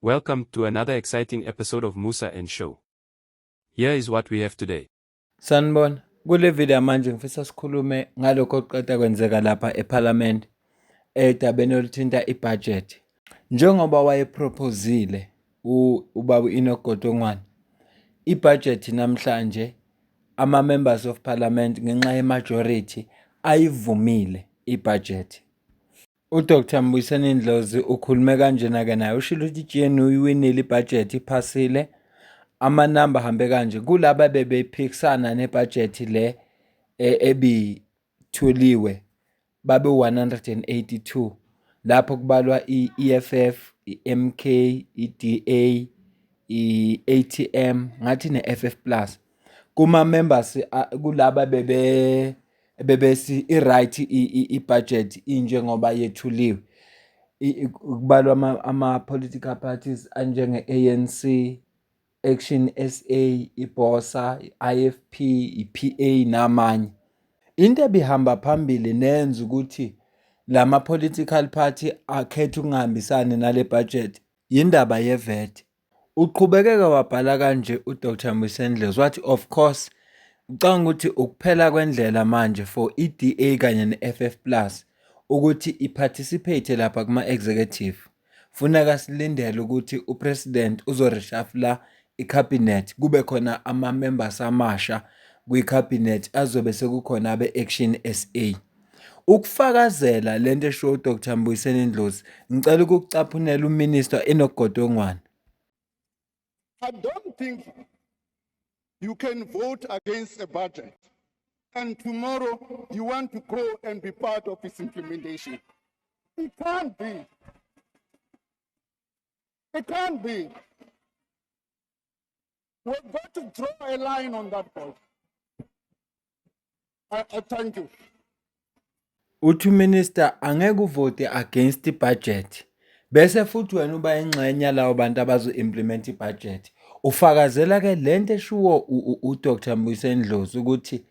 Welcome to another exciting episode of Musa and Show. Here is what we have today. Sanibona, kule video manje ngifisa sikhulume ngalokho okuqeda kwenzeka lapha eParliament edabeni oluthinta ibudget. Njengoba wayeproposile ubaba Enoch Godongwana, ibudget namhlanje ama-members of parliament ngenxa ye-majority ayivumile ibudget. UDr Mbuyiseni Ndlozi ukhulume kanjena-ke naye, ushilo ukuthi i-GNU iwinile ibudget iphasile. Amanamba ahambe kanje kulaba bebephikisana nebudget le ebithuliwe babe 182 lapho kubalwa i-EFF, i-MK, i-DA, i-ATM ngathi ne-FF plus. Kuma members kulaba bebesi i-right i-budget injengoba yethuliwe kubalwa ama-political parties anjenge-ANC, Action SA, iBosa, i-IFP, i-PA namanye. Into ebihamba phambili nenza ukuthi lama political party akhethe ukungahambisani nale budget indaba ye-VAT. Uqhubekeka wabhala kanje uDr Mbuyiseni Ndlozi wathi of course ucanga ukuthi ukuphela kwendlela manje for i-DA kanye ne-FF plus ukuthi iparticipate lapha kuma-executive. Funeka silindele ukuthi upresident uzoreshuffla icabinet kube khona ama-members amasha kwi-cabinet azobe sekukhona abe-Action SA. Ukufakazela lento esho uDr Mbuyiseni Ndlozi, ngicela ukukucaphunela uMinister Enoch Godongwana. I don't think you can vote against a budget and tomorrow you want to go and be part of its implementation. It can't be. It can't be. We've got to draw a line on that point. I thank you. Uthi minister angeke uvote against ibudget bese futhi wena uba ingxenye lawo bantu abazo-implement ibudget. Ufakazela ke lento eshuwo uDr Mbuyiseni Ndlozi ukuthi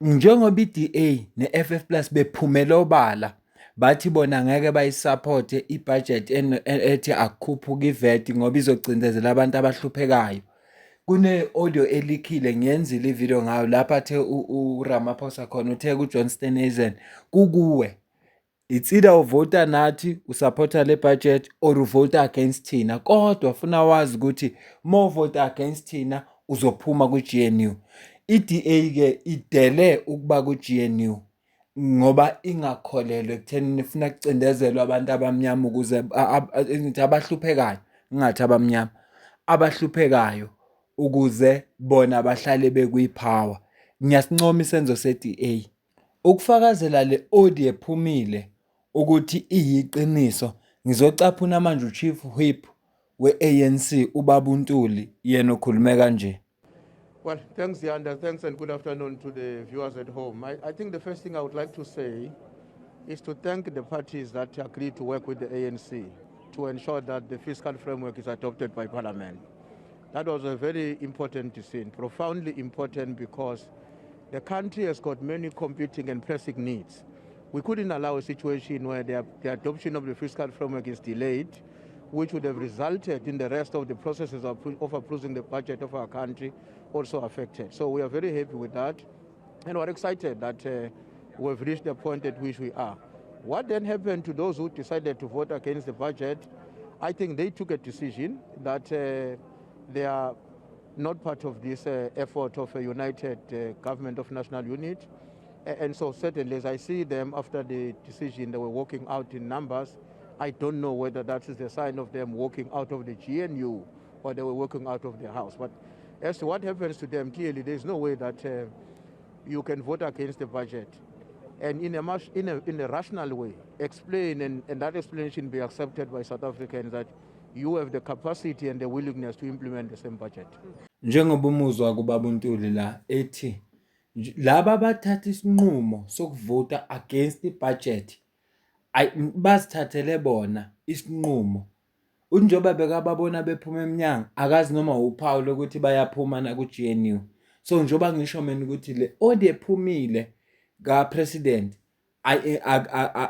njengoba i-DA ne-FF plus bephumela obala bathi bona ngeke bayisupporte ibudget ethi akukhuphuka i-VAT ngoba izocindezela abantu abahluphekayo. Kune-audio elikhile ngiyenzile ivideo ngayo lapha athe uRamaphosa khona uthe kuJohn Steenhuisen kukuwe it's either uvota nathi usupporta le budget or uvota against thina, kodwa funa wazi ukuthi uma uvota against thina uzophuma ku-GNU. I-DA ke idele ukuba ku-GNU ngoba ingakholelwe ekutheni ifuna kucindezelwa abantu abamnyama ukuze abahluphekayo, ingathi abamnyama abahluphekayo ukuze bona bahlale bekwi-power. Ngiyasincoma isenzo se-DA ukufakazela le audio ephumile ukuthi iyiqiniso. Ngizocaphuna manje uChief Whip we-ANC uBaba uNtuli yena ukhulume kanje. Well, thanks, Yanda. Thanks and good afternoon to the viewers at home. I think the first thing I would like to say is to thank the parties that agreed to work with the ANC to ensure that the fiscal framework is adopted by Parliament. That was a very important decision, profoundly important, because the country has got many competing and pressing needs. We couldn't allow a situation where the adoption of the fiscal framework is delayed, which would have resulted in the rest of the processes of approving the budget of our country also affected. So we are very happy with that, and we're excited that we've reached the point at which we are. What then happened to those who decided to vote against the budget? I think they took a decision that they are not part of this effort of a united government of national unity. And so certainly, as I see them after the decision, they were walking out in numbers. I don't know whether that is the sign of them walking out of the GNU or they were walking out of the House. But as to what happens to them, clearly there's no way that you can vote against the budget and in a rational way explain and that explanation be accepted by South Africans that you have the capacity and the willingness to implement the same budget. Njengoba umuzwa kuBaba uNtuli la ethi laba bathatha isinqumo sokuvota against ibudget bazithathele bona isinqumo. Unjoba bekababona bephuma eminyango akazi noma uphawu lokuthi bayaphuma na ku-GNU. So njoba ngisho mina ukuthi le audio ephumile ka-president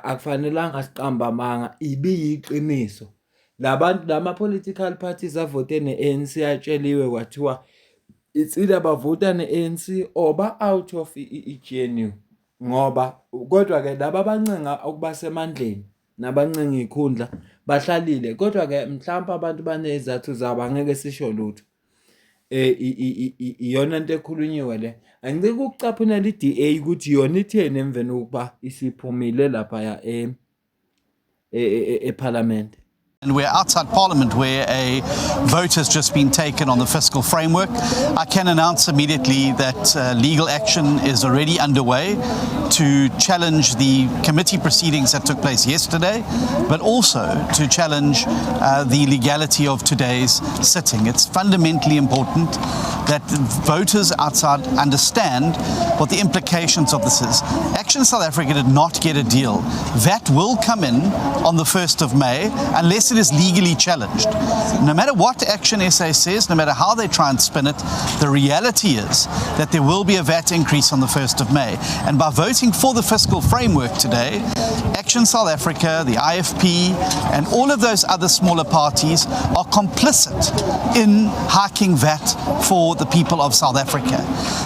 akufanelanga siqamba amanga ibiyiqiniso lama political parties avote ne-ANC atsheliwe kwathiwa it's either bavota ne-ANC or ba-out of i-GNU. Ngoba kodwa-ke laba abancenga ukuba semandleni nabancenga iy'khundla bahlalile, kodwa-ke mhlawumpe abantu banezathu zabo, angeke sisho lutho. Iyona nto ekhulunyiwe le. Angiciki ukucaphunela i-DA ukuthi yona itheni emveni kokuba isiphumile laphaya eParliament. And we're outside Parliament where a vote has just been taken on the fiscal framework. I can announce immediately that legal action is already underway to challenge the committee proceedings that took place yesterday, but also to challenge the legality of today's sitting. It's fundamentally important that voters outside understand what the implications of this is. Action South Africa did not get a deal. VAT will come in on the 1st of May unless it is legally challenged. No matter what Action SA says, no matter how they try and spin it, the reality is that there will be a VAT increase on the 1st of May. And by voting for the fiscal framework today, Action South Africa, the IFP, and all of those other smaller parties are complicit in hiking VAT for the people of South Africa.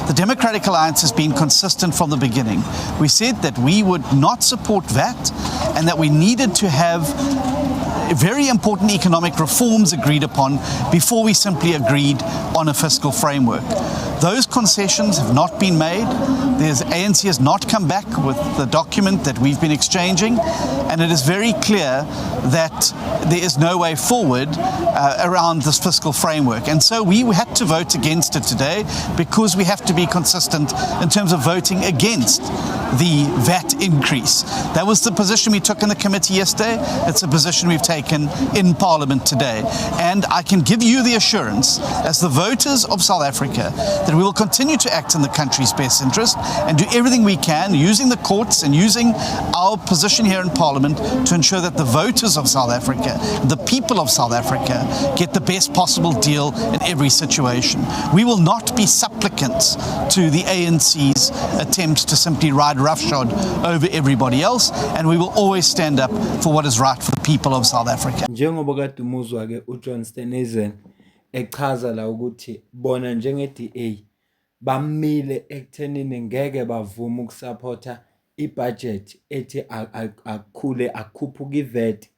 The Democratic Alliance has been consistent from the beginning. We said that we would not support VAT and that we needed to have very important economic reforms agreed upon before we simply agreed on a fiscal framework. Those concessions have not been made. ANC has not come back with the document that we've been exchanging, and it is very clear that there is no way forward around this fiscal framework. And so we had to vote against it today because we have to be consistent in terms of voting against the VAT increase. That was the position we took in the committee yesterday. It's a position we've taken in Parliament today. And I can give you the assurance, as the voters of South Africa, that we will continue to act in the country's best interest and do everything we can, using the courts and using our position here in Parliament, to ensure that the voters of South Africa, the people of South Africa, get the best possible deal in every situation. We will not be supplicants to the ANC's attempts to simply ride roughshod over everybody else, and we will always stand up for what is right for the people of South Africa. Njengoba kade umuzwa ke uJohn Steenhuisen echaza la ukuthi bona njenge-DA bamile ekuthenini ngeke bavuma ukusupporta ibudget ethi akukhule akukhuphuka iVAT.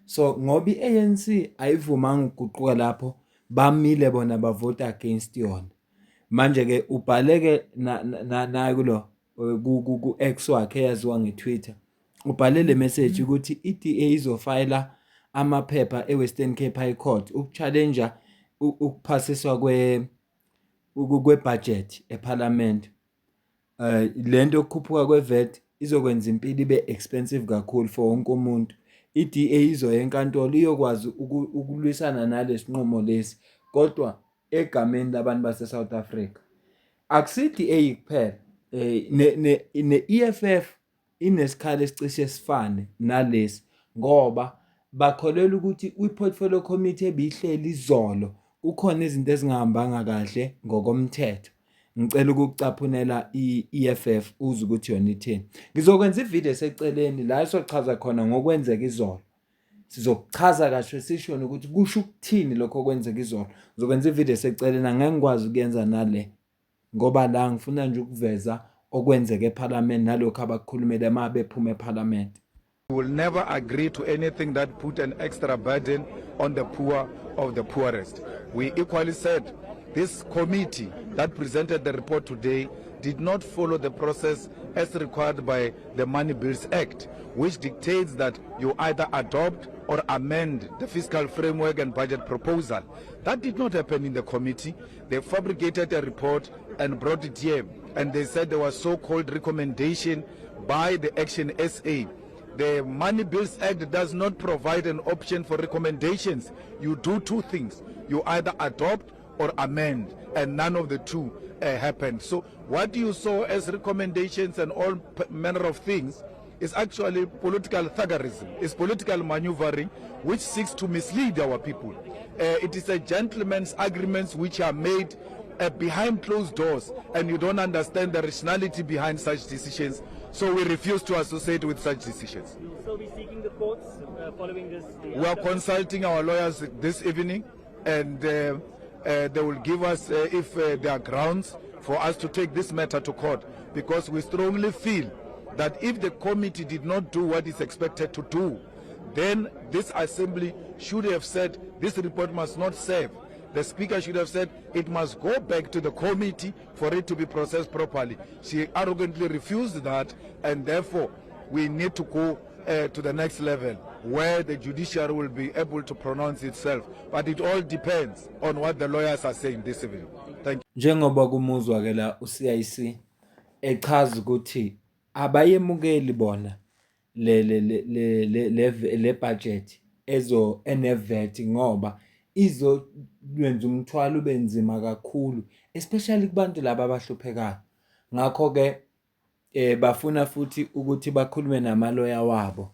So ngoba i-ANC ayivumanga ukuguquka lapho, bamile bona bavota against yona. Manje ke ubhaleke na kulo ku-X wakhe eyaziwa ngeTwitter, ubhale le message ukuthi i-DA izofayila amaphepha eWestern Cape High Court ukuchallenja ukuphasiswa kwe-budget eParliament. Lento yokukhuphuka kwe-VAT izokwenza impilo ibe expensive kakhulu for wonke umuntu. I-DA izoya enkantolo iyokwazi ukulwisana nalesinqumo lesi, kodwa egameni labantu base-South Africa. Akusi-DA kuphela, ne-EFF inesikhala esicishe sifane nalesi, ngoba bakholelwa ukuthi kwi-portfolio committee ebihleli izolo kukhona izinto ezingahambanga kahle ngokomthetho. Ngicela ukucaphunela i-EFF uze ukuthi yona ithini. Ngizokwenza ivideo eseceleni la sizochaza khona ngokwenzeka izolo. Sizokuchaza kahle sisho ukuthi kusho ukuthini lokho okwenzeka izolo. Ngizokwenza ivideo eseceleni, angeke ngikwazi ukuyenza nale ngoba la ngifuna nje ukuveza okwenzeka eParliament nalokho abakukhulumela uma bephuma eParliament. We will never agree to anything that put an extra burden on the poor of the poorest. We equally said this committee that presented the report today did not follow the process as required by the Money Bills Act, which dictates that you either adopt or amend the fiscal framework and budget proposal. That did not happen in the committee. They fabricated a report and brought it here, and they said there was so-called recommendation by the Action SA. The Money Bills Act does not provide an option for recommendations. You do two things. You either adopt or amend, and none of the two happened. So what you saw as recommendations and all manner of things is actually political thuggerism, is political maneuvering which seeks to mislead our people. It is a gentleman's agreements which are made behind closed doors, and you don't understand the rationality behind such decisions. So we refuse to associate with such decisions. You'll still be seeking the courts following this? We are consulting our lawyers this evening, and they will give us if there are grounds for us to take this matter to court, because we strongly feel that if the committee did not do what is expected to do, then this assembly should have said this report must not serve. The speaker should have said it must go back to the committee for it to be processed properly. She arrogantly refused that, and therefore we need to go to the next level where the judiciary will be able to pronounce itself. But it all depends on what the lawyers are saying this evening. Thank you. Njengoba kumuzwa ke la uCIC echaza ukuthi abayemukeli bona le budget enevet ngoba izokwenza umthwalo ube nzima kakhulu, especially kubantu laba abahluphekayo. Ngakho ke bafuna futhi ukuthi bakhulume namaloya wabo.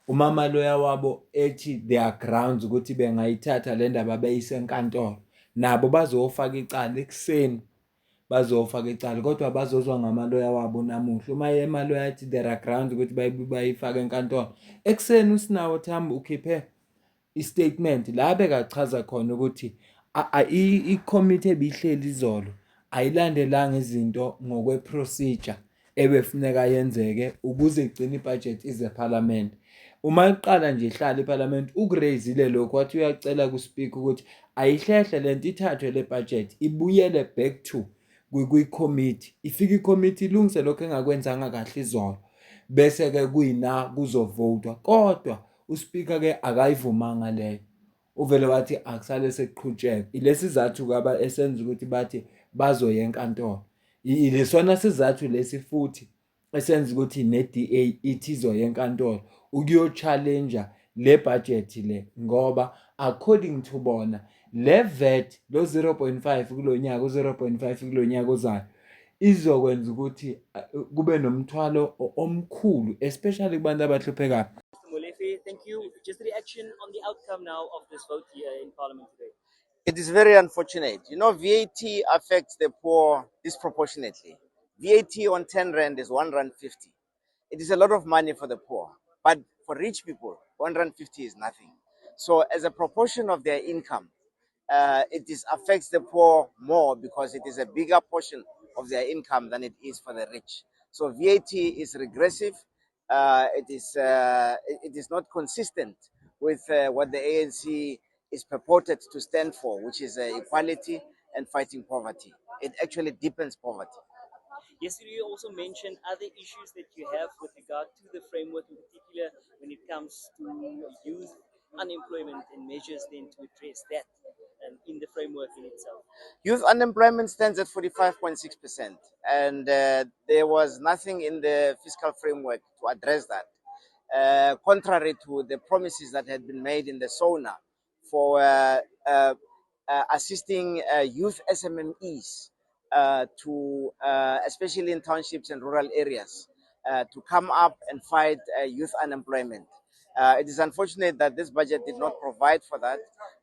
Uma amaloya wabo ethi there are grounds ukuthi bengayithatha le ndaba beyise enkantolo, nabo bazofaka icala ekuseni, bazofaka icala kodwa bazozwa ngamaloya wabo namuhla. Uma amaloya athi there are grounds ukuthi bayifake enkantolo, ekuseni uSinawo Thambo ukhiphe istatement la bekachaza khona ukuthi i-committee ebihleli izolo ayilandelanga izinto ngokwe-procedure ebefuneka yenzeke ukuze igcine ibudget ize eParliament. Uma iqala nje ihlala eParliament ukureyizile lokho wathi uyacela kuSpeaker ukuthi ayihlehle lento ithathwe le budget ibuyele back to kwi-committee, ifike i-committee ilungise lokho engakwenzanga kahle izolo, bese ke kuyina kuzovotwa. Kodwa uSpeaker ke akayivumanga leyo, uvele wathi akusale sekuqhutsheka. Ilesi sizathu kaba esenza ukuthi bathi bazoya enkantolo. Ilesona sizathu lesi futhi esenza ukuthi ne-DA ithi izoya enkantolo ukuyo-challenger le budget le, ngoba according to bona le VAT lo 0.5 kulo nyaka, u-0.5 kulo nyaka ozayo izokwenza ukuthi kube nomthwalo omkhulu, especially kubantu abahluphekayo. Mr. Molefe, thank you. Just reaction on the outcome now of this vote here in Parliament today. It is very unfortunate. You know, VAT affects the poor disproportionately. VAT on 10 rand is 1 rand 50. It is a lot of money for the poor, but for rich people, 1 rand 50 is nothing. So as a proportion of their income, it affects the poor more because it is a bigger portion of their income than it is for the rich. So VAT is regressive. It is not consistent with what the ANC is purported to stand for, which is equality and fighting poverty. It actually deepens poverty. Yesterday, you also mentioned other issues that you have with regard to the framework, in particular when it comes to youth unemployment and measures then to address that in the framework in itself. Youth unemployment stands at 45.6%, and there was nothing in the fiscal framework to address that, contrary to the promises that had been made in the SONA for assisting youth SMMEs to, especially in townships and rural areas, to come up and fight youth unemployment. It is unfortunate that this budget did not provide for that,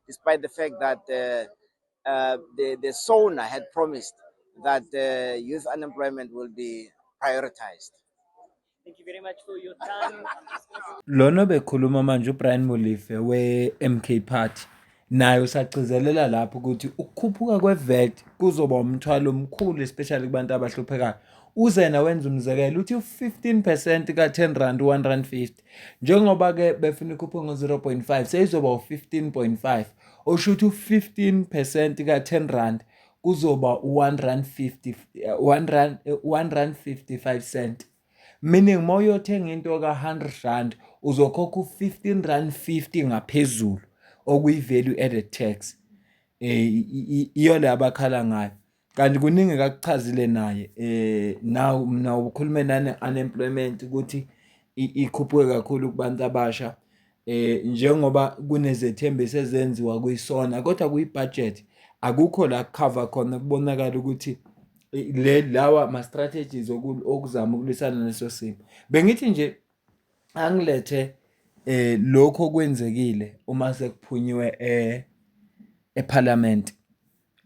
despite the fact that the SONA had promised that youth unemployment will be prioritized. Thank you very much for your time. Lona bekhuluma manje uBrian Molefe we-MK Party naye usagcizelela lapho ukuthi ukukhuphuka kwe-VAT kuzoba umthwalo omkhulu, especially kubantu abahluphekayo. Uzena wenza umzekelo uthi u-15% ka-10 rand 1 rand 50, njengoba ke befuna ikhuphuke ngo-0.5 seyizoba u-15.5, osho ukuthi u-15% ka-10 rand kuzoba u-1 rand 50, 1 rand 55 cent. Meaning uma uyothenga into ka-100 rand uzokhokha u-15 rand 50 ngaphezulu okuyi-value added tax. Iyo le abakhala ngayo. Kanti kuningi kakuchazile naye na ukhulume nane unemployment ukuthi ikhuphuke kakhulu kubantu abasha, njengoba kunezethembiso ezenziwa kuyisona, kodwa kuyi-budget akukho la cover khona kubonakala ukuthi lawa ma-strategies okuzama ukulwisana neso simo. Bengithi nje angilethe lokho okwenzekile uma sekuphunyiwe eParliament,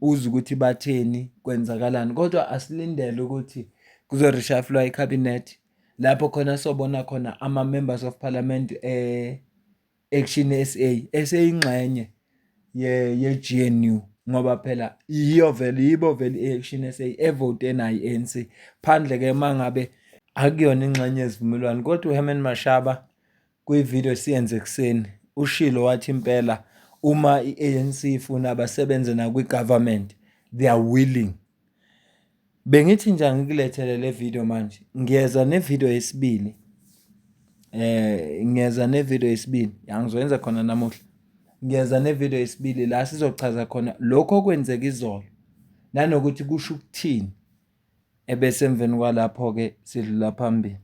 uze ukuthi batheni kwenzakalani, kodwa asilindele ukuthi kuzoreshufflewa icabinet lapho khona sobona khona ama-members of parliament Action SA eseyingxenye ye-GNU, ngoba phela yibo vele i-Action SA evote nayo i-ANC, phandle-ke uma ngabe akuyona ingxenye yezivumelwano. Kodwa uHerman Mashaba kwividiyo esiyenze ekuseni ushilo wathi impela uma i-ANC ifuna abasebenze nakwi-government, they are willing. Bengithi nje angikulethele le video manje, ngiyeza nevidiyo yesibili. Ngiyeza nevidiyo yesibili, angizoyenza khona namuhla. Ngiyeza nevidiyo yesibili la sizochaza khona lokho okwenzeka izolo nanokuthi kusho ukuthini, ebese emveni kwalapho-ke sidlula phambili.